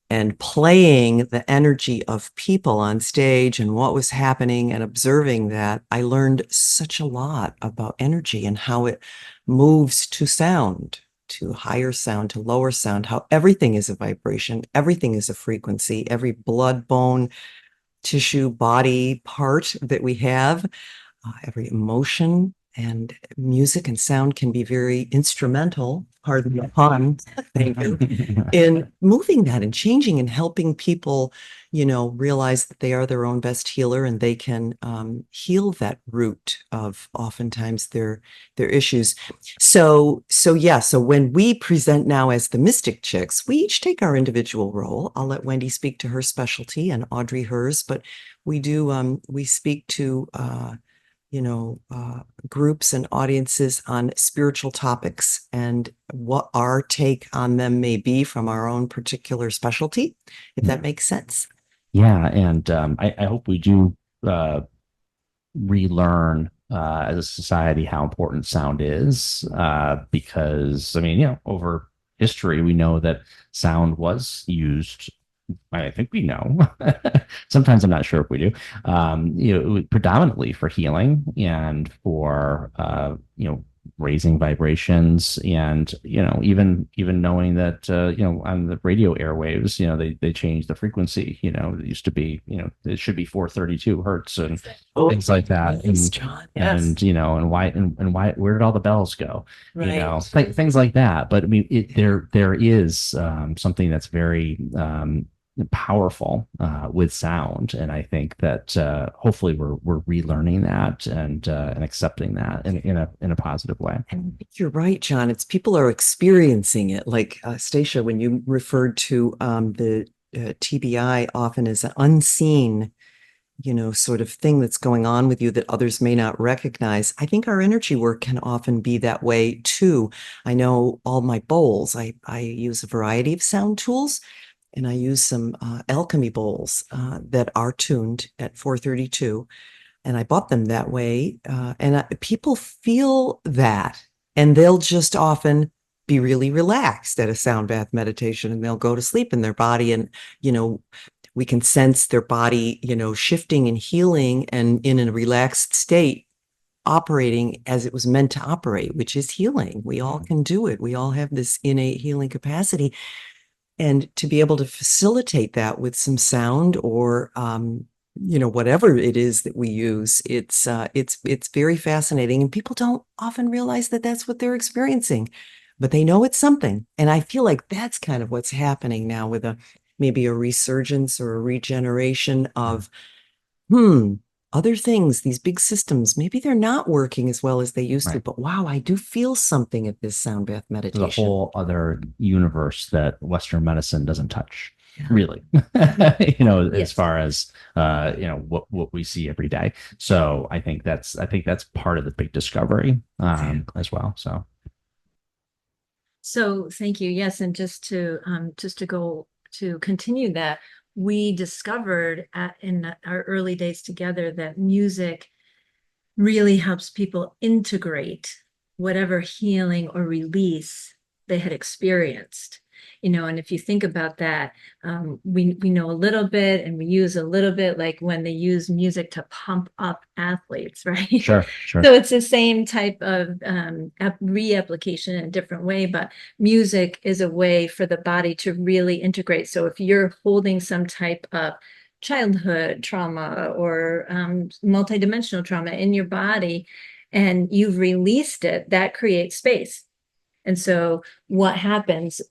and playing the energy of people on stage and what was happening and observing that, I learned such a lot about energy and how it moves to sound, to higher sound, to lower sound, how everything is a vibration, everything is a frequency, every blood, bone, tissue, body part that we have, every emotion, and music and sound can be very instrumental, pardon the pun, thank you, in moving that and changing and helping people, realize that they are their own best healer, and they can heal that root of oftentimes their issues. So when we present now as the Mystic Chicks, we each take our individual role. I'll let Wendy speak to her specialty and Audrey hers, but we do we speak to groups and audiences on spiritual topics and what our take on them may be from our own particular specialty, if that makes sense. Yeah, and I hope we do relearn as a society how important sound is, because over history we know that sound was used. I think we know. Sometimes I'm not sure if we do. Predominantly for healing and for raising vibrations, and even knowing that on the radio airwaves, they changed the frequency. It used to be it should be 432 hertz and things like that. Yes, John. Yes. And why where did all the bells go? Right. Things like that. But I mean, there is something that's very powerful with sound, and I think that hopefully we're relearning that and accepting that in a positive way. And you're right, John. It's people are experiencing it. Like Stacia, when you referred to the TBI often as an unseen, sort of thing that's going on with you that others may not recognize. I think our energy work can often be that way too. I know all my bowls, I use a variety of sound tools, and I use some alchemy bowls that are tuned at 432. And I bought them that way. And people feel that, and they'll just often be really relaxed at a sound bath meditation, and they'll go to sleep in their body. And, we can sense their body, shifting and healing, and in a relaxed state, operating as it was meant to operate, which is healing. We all can do it. We all have this innate healing capacity. And to be able to facilitate that with some sound or, whatever it is that we use, it's very fascinating. And people don't often realize that that's what they're experiencing, but they know it's something. And I feel like that's kind of what's happening now with maybe a resurgence or a regeneration of, other things, these big systems, maybe they're not working as well as they used to, but wow, I do feel something at this sound bath meditation. There's a whole other universe that Western medicine doesn't touch, really, as far as, what we see every day. So I think that's part of the big discovery as well. So thank you. Yes. And just to go to continue that, we discovered in our early days together that music really helps people integrate whatever healing or release they had experienced. And if you think about that, we know a little bit and we use a little bit, like when they use music to pump up athletes, right? Sure. So it's the same type of reapplication in a different way, but music is a way for the body to really integrate. So if you're holding some type of childhood trauma or multidimensional trauma in your body and you've released it, that creates space. And so what happens?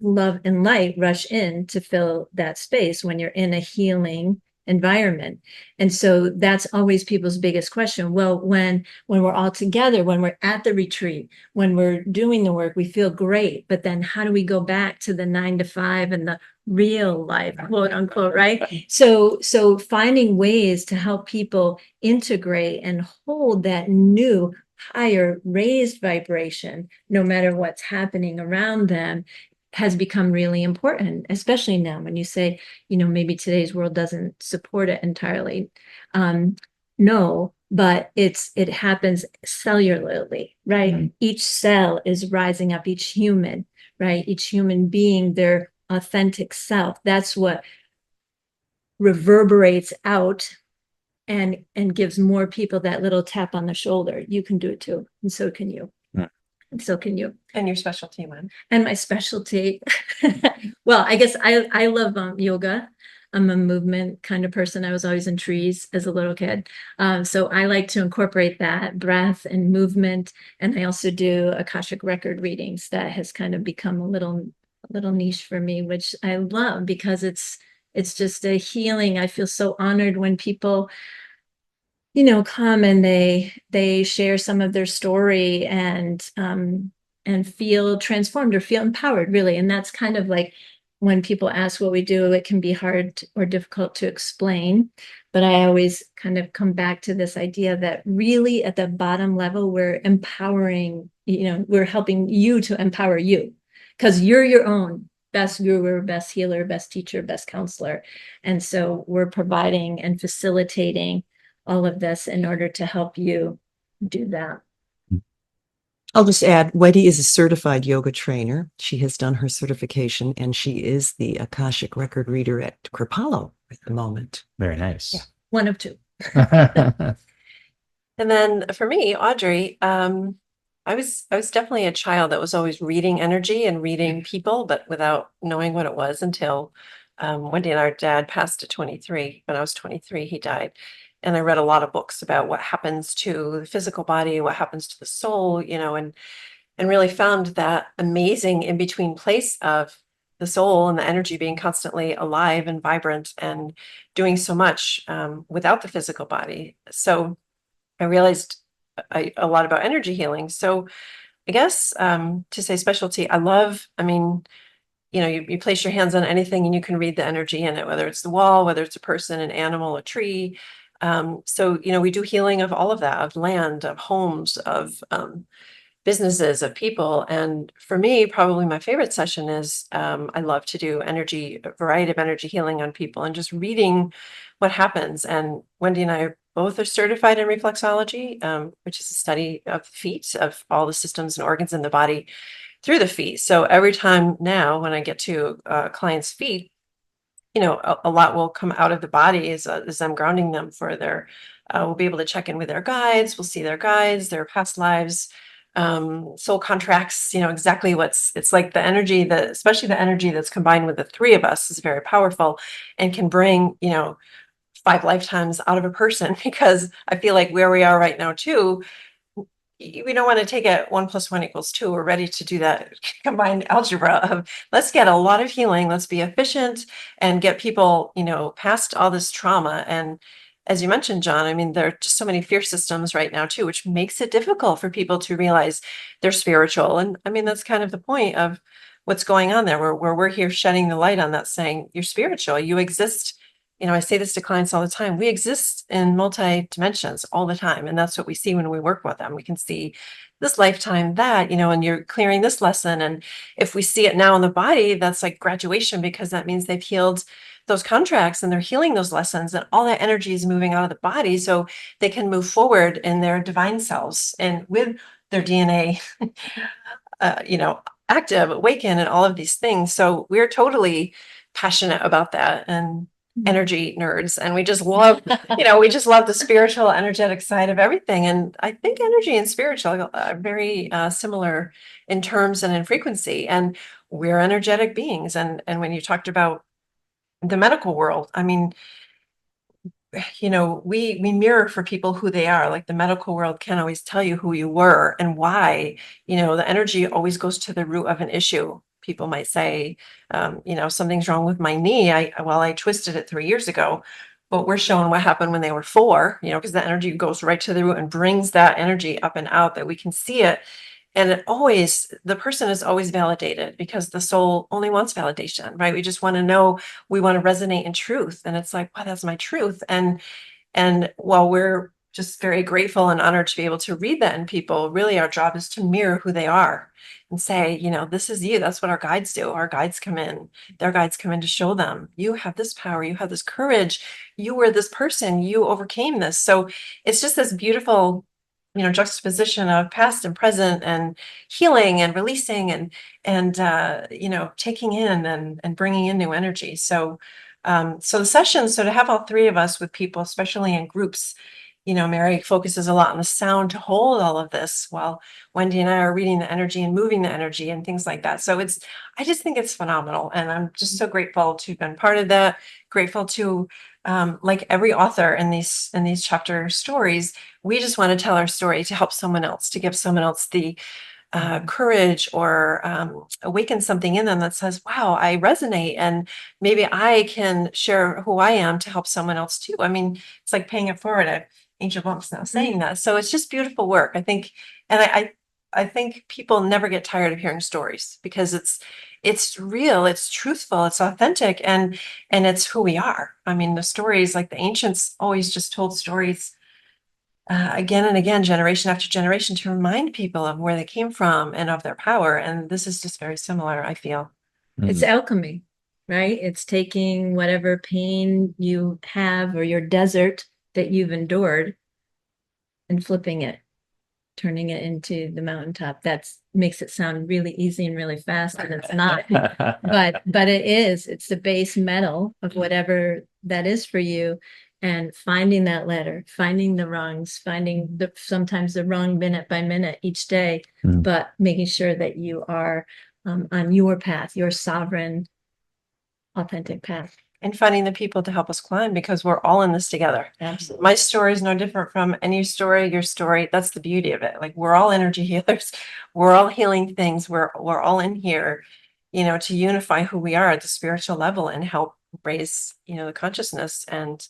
Love and light rush in to fill that space when you're in a healing environment. And so that's always people's biggest question. Well, when we're all together, when we're at the retreat, when we're doing the work, we feel great. But then how do we go back to the 9 to 5 and the real life, quote unquote, right? So finding ways to help people integrate and hold that new, higher, raised vibration, no matter what's happening around them, has become really important, especially now when you say, maybe today's world doesn't support it entirely. No, but it happens cellularly, right? Mm-hmm. Each cell is rising up, each human, right? Each human being their authentic self. That's what reverberates out and gives more people that little tap on the shoulder. You can do it too, and so can you. And so can you. And your specialty, man. And my specialty. Well, I guess I love yoga. I'm a movement kind of person. I was always in trees as a little kid. So I like to incorporate that breath and movement. And I also do Akashic record readings. That has kind of become a little niche for me, which I love because it's just a healing. I feel so honored when people come and they share some of their story and feel transformed or feel empowered, really. And that's kind of like when people ask what we do, it can be hard or difficult to explain. But I always kind of come back to this idea that really at the bottom level, we're empowering, we're helping you to empower you because you're your own best guru, best healer, best teacher, best counselor. And so we're providing and facilitating all of this in order to help you do that. I'll just add, Wendy is a certified yoga trainer. She has done her certification and she is the Akashic record reader at Kripalu at the moment. Very nice. Yeah, one of two. And then for me, Audrey, I was definitely a child that was always reading energy and reading people, but without knowing what it was until Wendy and our dad passed at 23. When I was 23, he died. And I read a lot of books about what happens to the physical body, what happens to the soul, and really found that amazing in-between place of the soul and the energy being constantly alive and vibrant and doing so much without the physical body. So I realized a lot about energy healing. So I guess to say specialty, you place your hands on anything and you can read the energy in it, whether it's the wall, whether it's a person, an animal, a tree. So we do healing of all of that, of land, of homes, of businesses, of people. And for me, probably my favorite session is I love to do a variety of energy healing on people and just reading what happens. And Wendy and I both are certified in reflexology, which is a study of feet, of all the systems and organs in the body through the feet. So every time now when I get to a client's feet, a lot will come out of the body as I'm grounding them for we'll be able to check in with their guides. We'll see their guides, their past lives, soul contracts, exactly it's like the energy especially the energy that's combined with the three of us is very powerful and can bring, 5 lifetimes out of a person, because I feel like where we are right now too, we don't want to take it 1 + 1 = 2. We're ready to do that combined algebra of let's get a lot of healing. Let's be efficient and get people, past all this trauma. And as you mentioned, John, there are just so many fear systems right now too, which makes it difficult for people to realize they're spiritual. And that's kind of the point of what's going on there, where we're here shedding the light on that, saying you're spiritual, you exist. I say this to clients all the time. We exist in multi dimensions all the time. And that's what we see when we work with them. We can see this lifetime, that, and you're clearing this lesson. And if we see it now in the body, that's like graduation, because that means they've healed those contracts and they're healing those lessons, and all that energy is moving out of the body so they can move forward in their divine selves and with their DNA, active, awaken, and all of these things. So we're totally passionate about that. And energy nerds, and we just love the spiritual, energetic side of everything. And I think energy and spiritual are very similar in terms and in frequency, and we're energetic beings. And when you talked about the medical world, we mirror for people who they are. Like the medical world can't always tell you who you were and why. The energy always goes to the root of an issue. People might say, something's wrong with my knee. I twisted it 3 years ago. but we're showing what happened when they were 4, because the energy goes right to the root and brings that energy up and out, that we can see it. And the person is always validated, because the soul only wants validation, right? We just want to know, we want to resonate in truth. And it's like, wow, that's my truth. And while we're just very grateful and honored to be able to read that in people, really our job is to mirror who they are and say, this is you. That's what our guides do. Our guides come in, their guides come in to show them, you have this power, you have this courage, you were this person, you overcame this. So it's just this beautiful, juxtaposition of past and present, and healing and releasing, and taking in and bringing in new energy. So so the sessions, so to have all 3 of us with people, especially in groups, Mary focuses a lot on the sound to hold all of this, while Wendy and I are reading the energy and moving the energy and things like that. So I just think it's phenomenal. And I'm just so grateful to have been part of that. Grateful to, like every author in these chapter stories, we just want to tell our story to help someone else, to give someone else the courage, or awaken something in them that says, wow, I resonate, and maybe I can share who I am to help someone else too. I mean, it's like paying it forward. Angel Bump's now saying that. So it's just beautiful work, I think. And I think people never get tired of hearing stories, because it's real, it's truthful, it's authentic, and it's who we are. I mean, the stories, like the ancients always just told stories again and again, generation after generation, to remind people of where they came from and of their power. And this is just very similar, I feel. It's alchemy, right? It's taking whatever pain you have, or your desert that you've endured, and flipping it, turning it into the mountaintop. That makes it sound really easy and really fast, and it's not. but it is. It's the base metal of whatever that is for you. And finding that letter, finding the wrongs, finding sometimes the wrong minute by minute each day, but making sure that you are on your path, your sovereign, authentic path. And finding the people to help us climb, because we're all in this together. Absolutely. My story is no different from any story, your story. That's the beauty of it. Like, we're all energy healers. We're all healing things. We're all in here, to unify who we are at the spiritual level, and help raise, the consciousness, and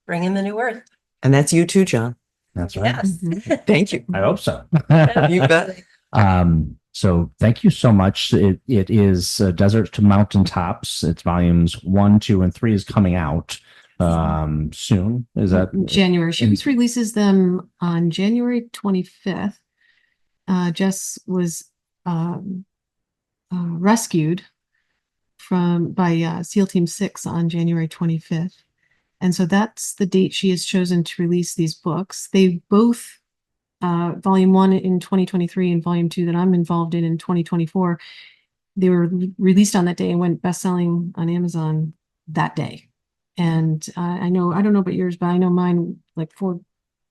bring in the new earth. And that's you too, John. That's right. Yes. Thank you. I hope so. You bet. So thank you so much. It is Deserts to Mountaintops. It's volumes 1, 2, and 3 is coming out soon. Is that January? She releases them on January 25th. Jess was rescued by SEAL Team 6 on January 25th. And so that's the date she has chosen to release these books. They both, volume 1 in 2023 and volume 2 that I'm involved in 2024, they were released on that day and went best-selling on Amazon that day. And I don't know about yours, but I know mine, like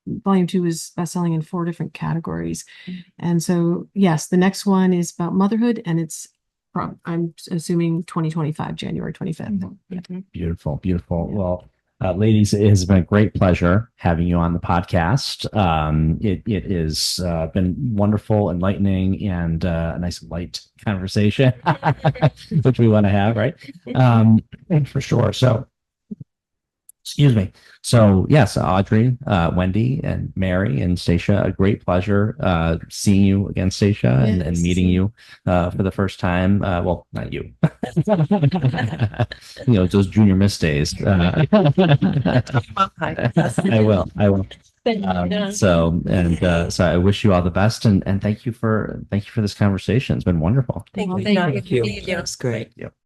volume 2 is best-selling in 4 different categories. And so, yes, the next one is about motherhood, and it's I'm assuming 2025, January 25th. Beautiful, beautiful. Yeah. Well, ladies, it has been a great pleasure having you on the podcast. It has been wonderful, enlightening, and a nice light conversation, which we want to have, right? For sure. So, excuse me. So, yes, Audrey, Wendy, and Mary, and Stacia, a great pleasure seeing you again, Stacia, and meeting you for the first time. Well, not you. Those junior miss days. I will. So I wish you all the best, and thank you for this conversation. It's been wonderful. Thank you. Thank you. It's great. Yep.